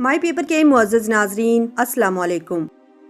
माई paper के मुअज़्ज़ज़ नाज़रीन, अस्सलाम वालेकुम।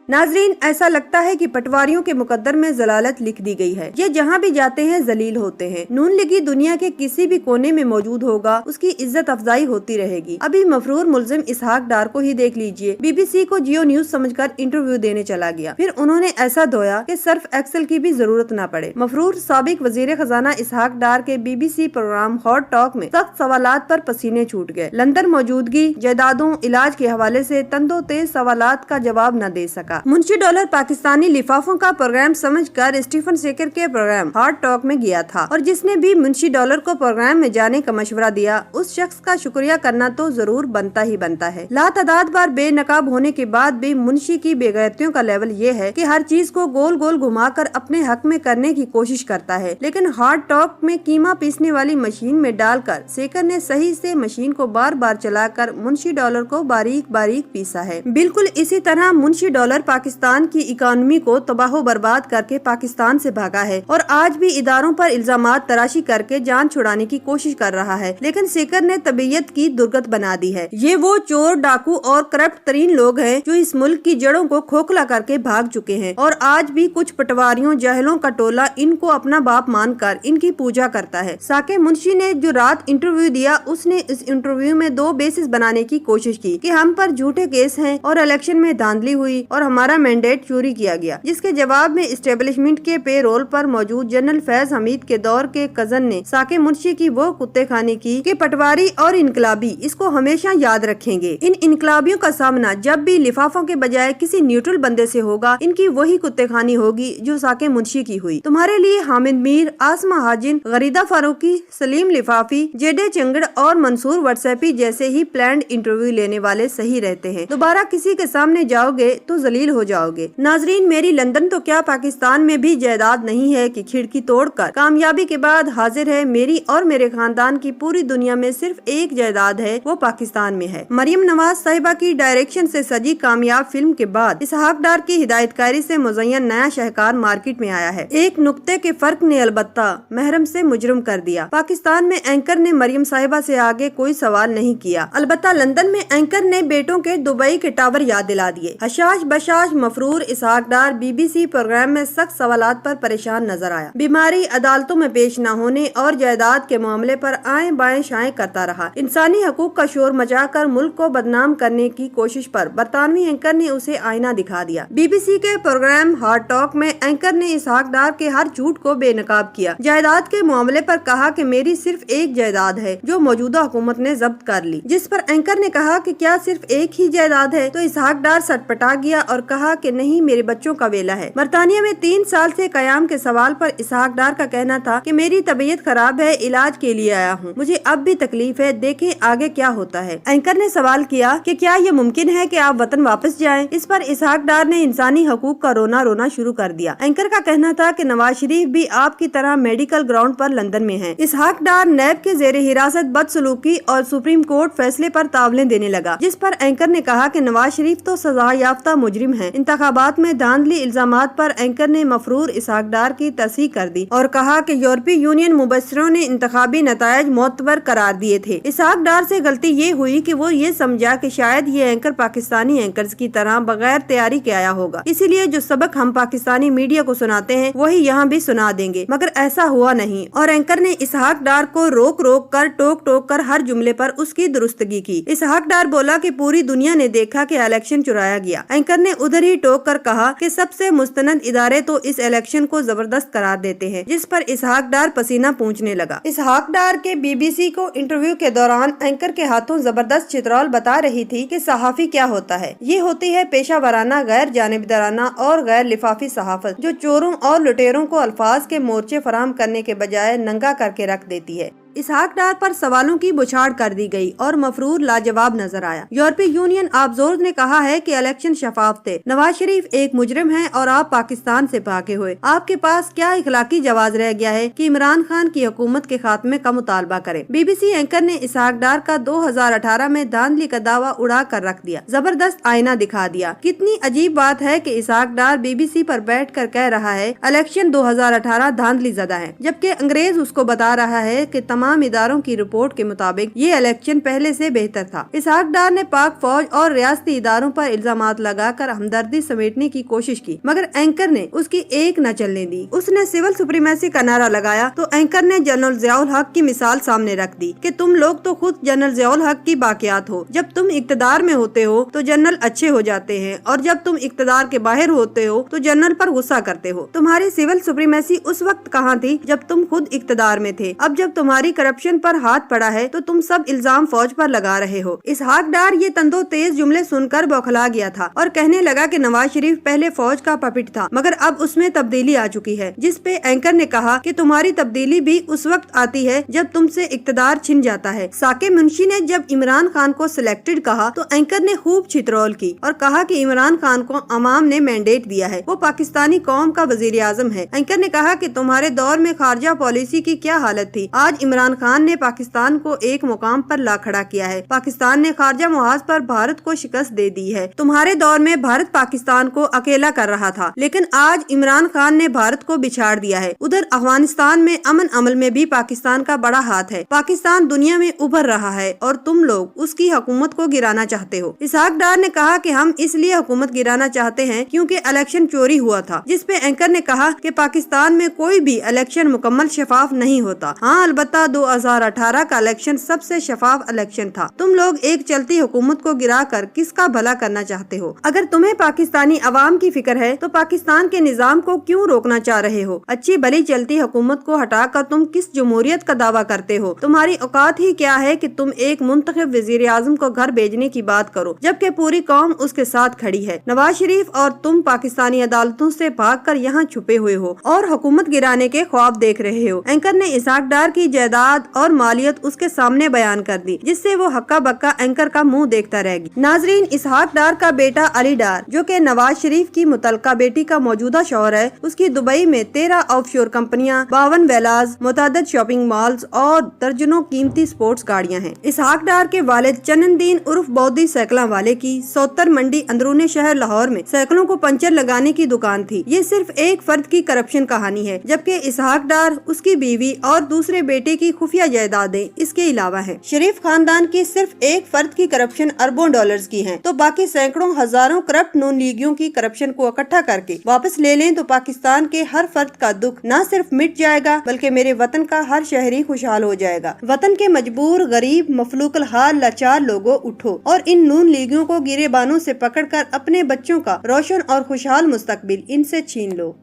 नाजरीन, ऐसा लगता है कि पटवारियों के मुकद्दर में जलालत लिख दी गई है। ये जहाँ भी जाते हैं जलील होते हैं। नून लीगी दुनिया के किसी भी कोने में मौजूद होगा, उसकी इज्जत अफजाई होती रहेगी। अभी मफरूर मुल्जिम इसहाक डार को ही देख लीजिए, BBC को जियो न्यूज समझकर इंटरव्यू देने चला गया, फिर उन्होंने ऐसा धोया कि सर्फ एक्सेल की भी जरूरत न पड़े। मफरूर साबिक वजीर खजाना इसहाक डार के BBC प्रोग्राम हॉट टॉक में सख्त सवालात पर पसीने छूट गए। लंदन मौजूदगी, जायदादों, इलाज के हवाले से तंदो तेज सवालात का जवाब न दे सका। मुंशी डॉलर पाकिस्तानी लिफाफों का प्रोग्राम समझकर स्टीफन सेकर के प्रोग्राम हार्ट टॉक में गया था, और जिसने भी मुंशी डॉलर को प्रोग्राम में जाने का मशवरा दिया, उस शख्स का शुक्रिया करना तो जरूर बनता ही बनता है। लातादाद बार बेनकाब होने के बाद भी मुंशी की बेगैरतियों का लेवल ये है कि हर चीज को गोल गोल घुमाकर अपने हक में करने की कोशिश करता है। लेकिन हार्ट टॉक में कीमा पीसने वाली मशीन में डालकर सेकर ने सही से मशीन को बार बार चलाकर मुंशी डॉलर को बारीक बारीक पीसा है। बिल्कुल इसी तरह मुंशी डॉलर पाकिस्तान की इकोनॉमी को तबाह बर्बाद करके पाकिस्तान से भागा है, और आज भी इदारों पर इल्जामात तराशी करके जान छुड़ाने की कोशिश कर रहा है। लेकिन सेकर ने तबीयत की दुर्गत बना दी है। ये वो चोर, डाकू और करप्ट तरीन लोग हैं जो इस मुल्क की जड़ों को खोखला करके भाग चुके हैं, और आज भी कुछ पटवारियों, जाहिलों का टोला इनको अपना बाप मानकर इनकी पूजा करता है। साके मुंशी ने जो रात इंटरव्यू दिया, उसने इस इंटरव्यू में दो बेसिस बनाने की कोशिश की कि हम पर झूठे केस हैं और इलेक्शन में धांधली हुई और हमारा मैंडेट चोरी किया गया, जिसके जवाब में इस्टेब्लिशमेंट के पे रोल पर मौजूद जनरल फैज हमीद के दौर के कजन ने साके मुंशी की वो कुत्ते खाने की कि पटवारी और इनकलाबी इसको हमेशा याद रखेंगे। इन इनकलाबियों का सामना जब भी लिफाफों के बजाय किसी न्यूट्रल बंदे से होगा, इनकी वही कुत्ते खानी होगी जो साके मुंशी की हुई। तुम्हारे लिए हामिद मीर, आसमा हाजिन, गरीदा फारूकी, सलीम लिफाफी, जेडे चंगड़ और मंसूर व्हाट्सएपी जैसे ही प्लान्ड इंटरव्यू लेने वाले सही रहते हैं। दोबारा किसी के सामने जाओगे तो जलील हो जाओगे। नाजरीन, मेरी लंदन तो क्या पाकिस्तान में भी जायदाद नहीं है कि खिड़की तोड़कर कामयाबी के बाद हाजिर है। मेरी और मेरे खानदान की पूरी दुनिया में सिर्फ एक जायदाद है, वो पाकिस्तान में है। मरियम नवाज साहिबा की डायरेक्शन से सजी कामयाब फिल्म के बाद इसहाक डार की हिदायतकारी से मुज़य्यन नया शहकार मार्केट में आया है। एक नुक्ते के फर्क ने अलबत्ता महरम से मुजरम कर दिया। पाकिस्तान में एंकर ने मरियम साहिबा से आगे कोई सवाल नहीं किया, अलबत्ता लंदन में एंकर ने बेटों के दुबई के टावर याद दिला दिए। हशाश बशाश मफरूर इसहाक डार BBC प्रोग्राम में सख्त सवालात पर परेशान नजर आया। बीमारी, अदालतों में पेश न होने और जायदाद के मामले पर आए बाएं शाएं करता रहा। इंसानी हकूक का शोर मचाकर मुल्क को बदनाम करने की कोशिश पर बरतानवी एंकर ने उसे आईना दिखा दिया। BBC के प्रोग्राम हार्ट टॉक में एंकर ने इसहाक डार के हर झूठ को बेनकाब किया। जायदाद के मामले पर कहा कि मेरी सिर्फ एक जायदाद है जो मौजूदा हुकूमत ने जब्त कर ली, जिस पर एंकर ने कहा कि क्या सिर्फ एक ही जायदाद है, तो इसहाक डार सटपटा गया और कहा कि नहीं, मेरे बच्चों का वेला है। बरतानिया में 3 साल से कयाम के सवाल पर इसहाक डार का कहना था कि मेरी तबीयत खराब है, इलाज के लिए आया हूँ, मुझे अब भी तकलीफ है, देखें आगे क्या होता है। एंकर ने सवाल किया कि क्या ये मुमकिन है कि आप वतन वापस जाएं? इस पर इसहाक डार ने इंसानी हकूक का रोना शुरू कर दिया। एंकर का कहना था कि नवाज शरीफ भी आपकी तरह मेडिकल ग्राउंड पर लंदन में है। इसहाक डार नैब के जेर हिरासत बदसलूकी और सुप्रीम कोर्ट फैसले पर तावलें देने लगा, जिस पर एंकर ने कहा कि नवाज शरीफ तो सजा याफ्ता मुजरिम है। इंतखाबात में धांधली इल्जामात पर एंकर ने मफरूर इसहाक डार की तस्दीक कर दी और कहा कि यूरोपीय यूनियन मुबस्सिरों ने इंतखाबी नतायज मोतबर करार दिए थे। इसहाक डार से गलती ये हुई कि वो ये समझा कि शायद ये एंकर पाकिस्तानी एंकर्स की तरह बगैर तैयारी के आया होगा, इसीलिए जो सबक हम पाकिस्तानी मीडिया को सुनाते हैं वही यहाँ भी सुना देंगे, मगर ऐसा हुआ नहीं। और एंकर ने इसहाक डार को रोक रोक कर, टोक टोक कर हर जुमले पर उसकी दुरुस्तगी की। इसहाक डार बोला कि पूरी दुनिया ने देखा कि इलेक्शन चुराया गया। एंकर ने उधर ही टोक कर कहा कि सबसे मुस्तनद इदारे तो इस इलेक्शन को जबरदस्त करार देते हैं, जिस पर इसहाक डार पसीना पूंछने लगा। इसहाक डार के BBC को इंटरव्यू के दौरान एंकर के हाथों जबरदस्त चित्रौल बता रही थी कि सहाफी क्या होता है। ये होती है पेशा वराना, गैर जानिबदाराना और गैर लिफाफी सहाफत, जो चोरों और लुटेरों को अल्फाज के मोर्चे फराहम करने के बजाय नंगा करके रख देती है। इसहाक डार पर सवालों की बुछाड़ कर दी गई और मफरूर लाजवाब नजर आया। यूरोपीय यूनियन ऑब्जर्वर ने कहा है कि इलेक्शन शफाफ थे, नवाज शरीफ एक मुजरिम है और आप पाकिस्तान से भागे हुए। आपके पास क्या इखलाकी जवाज रह गया है कि इमरान खान की हुकूमत के खात्मे का मुतालबा करें? BBC एंकर ने इसहाक डार का 2018 में धांधली का दावा उड़ा कर रख दिया, जबरदस्त आईना दिखा दिया। कितनी अजीब बात है कि इसहाक डार BBC पर बैठ कर कह रहा है इलेक्शन 2018 धांधली ज़दा है, जबकि अंग्रेज उसको बता रहा है कि तमाम इदारों की रिपोर्ट के मुताबिक ये इलेक्शन पहले से बेहतर था। इसहाक डार ने पाक फौज और रियासती इदारों पर इल्जामात लगाकर हमदर्दी समेटने की कोशिश की, मगर एंकर ने उसकी एक न चलने दी। उसने सिविल सुप्रीमेसी का नारा लगाया तो एंकर ने जनरल जियाउल हक की मिसाल सामने रख दी कि तुम लोग तो खुद जनरल जियाउल हक की बाकियात हो। जब तुम इक्तदार में होते हो तो जनरल अच्छे हो जाते हैं और जब तुम इक्तदार के बाहर होते हो तो जनरल पर गुस्सा करते हो। तुम्हारी सिविल सुप्रीमेसी उस वक्त कहाँ थी जब तुम खुद इक्तदार में थे। अब जब तुम्हारी करप्शन पर हाथ पड़ा है तो तुम सब इल्जाम फौज पर लगा रहे हो। इसहाक डार ये तंदो तेज जुमले सुनकर बौखला गया था और कहने लगा कि नवाज शरीफ पहले फौज का पपिट था, मगर अब उसमें तब्दीली आ चुकी है। जिस पे एंकर ने कहा कि तुम्हारी तब्दीली भी उस वक्त आती है जब तुमसे इक्तदार छिन जाता है। साकिब मुंशी ने जब इमरान खान को सिलेक्टेड कहा तो एंकर ने खूब छितरौल की और कहा कि इमरान खान को अवाम ने मैंडेट दिया है, वो पाकिस्तानी कौम का वजीर आजम है। एंकर ने कहा कि तुम्हारे दौर में खारजा पॉलिसी की क्या हालत थी, आज इमरान खान ने पाकिस्तान को एक मुकाम पर ला खड़ा किया है। पाकिस्तान ने खारजा मुहाज पर भारत को शिकस्त दे दी है। तुम्हारे दौर में भारत पाकिस्तान को अकेला कर रहा था, लेकिन आज इमरान खान ने भारत को बिछाड़ दिया है। उधर अफगानिस्तान में अमन अमल में भी पाकिस्तान का बड़ा हाथ है। पाकिस्तान दुनिया में उभर रहा है और तुम लोग उसकी हुकूमत को गिराना चाहते हो। इसहाक डार ने कहा कि हम इसलिए हुकूमत गिराना चाहते हैं क्योंकि इलेक्शन चोरी हुआ था। जिस पे एंकर ने कहा कि पाकिस्तान में कोई भी इलेक्शन मुकम्मल शफाफ नहीं होता। हाँ, अलबत्ता 2018 का इलेक्शन सबसे शफाफ इलेक्शन था। तुम लोग एक चलती हुकूमत को गिरा कर किसका भला करना चाहते हो? अगर तुम्हें पाकिस्तानी अवाम की फिक्र है तो पाकिस्तान के निजाम को क्यों रोकना चाह रहे हो? अच्छी भली चलती हुकूमत को हटाकर तुम किस जमहूरियत का दावा करते हो? तुम्हारी औकात ही क्या है कि तुम एक मुंतखब वजीर आजम को घर भेजने की बात करो जबकि पूरी कौम उसके साथ खड़ी है। नवाज शरीफ और तुम पाकिस्तानी अदालतों से भागकर यहाँ छुपे हुए हो और हुकूमत गिराने के ख्वाब देख रहे हो। एंकर ने इसहाक डार की जायदाद और मालियत उसके सामने बयान कर दी, जिससे वो हक्का बक्का एंकर का मुंह देखता रह गया। नाजरीन, इसहाक डार का बेटा अली डार, जो कि नवाज शरीफ की मुतलका बेटी का मौजूदा शौहर है, उसकी दुबई में 13 ऑफशोर कंपनियां, 52 विलाज, मुतअद्दिद शॉपिंग मॉल्स और दर्जनों कीमती स्पोर्ट्स गाड़ियां हैं। इसहाक डार के वालिद चननदीन उर्फ बौद्धी साइकिलों वाले की 70 मंडी अंदरूनी शहर लाहौर में साइकिलों को पंचर लगाने की दुकान थी। ये सिर्फ एक फर्द की करप्शन कहानी है, जबकि इसहाक डार, उसकी बीवी और दूसरे बेटे की खुफिया जायदादें इसके अलावा है। शरीफ खानदान की सिर्फ एक फर्द की करप्शन अरबों डॉलर्स की है, तो बाकी सैकड़ों हजारों करप्ट नून लीगियों की करप्शन को इकट्ठा करके वापस ले लें तो पाकिस्तान के हर फर्द का दुख न सिर्फ मिट जाएगा बल्कि मेरे वतन का हर शहरी खुशहाल हो जाएगा। वतन के मजबूर, गरीब, मफलूकल हाल, लाचार लोगों, उठो और इन नून लीगियों को गिरेबानों से पकड़कर अपने बच्चों का रोशन और खुशहाल मुस्तकबिल इनसे छीन लो।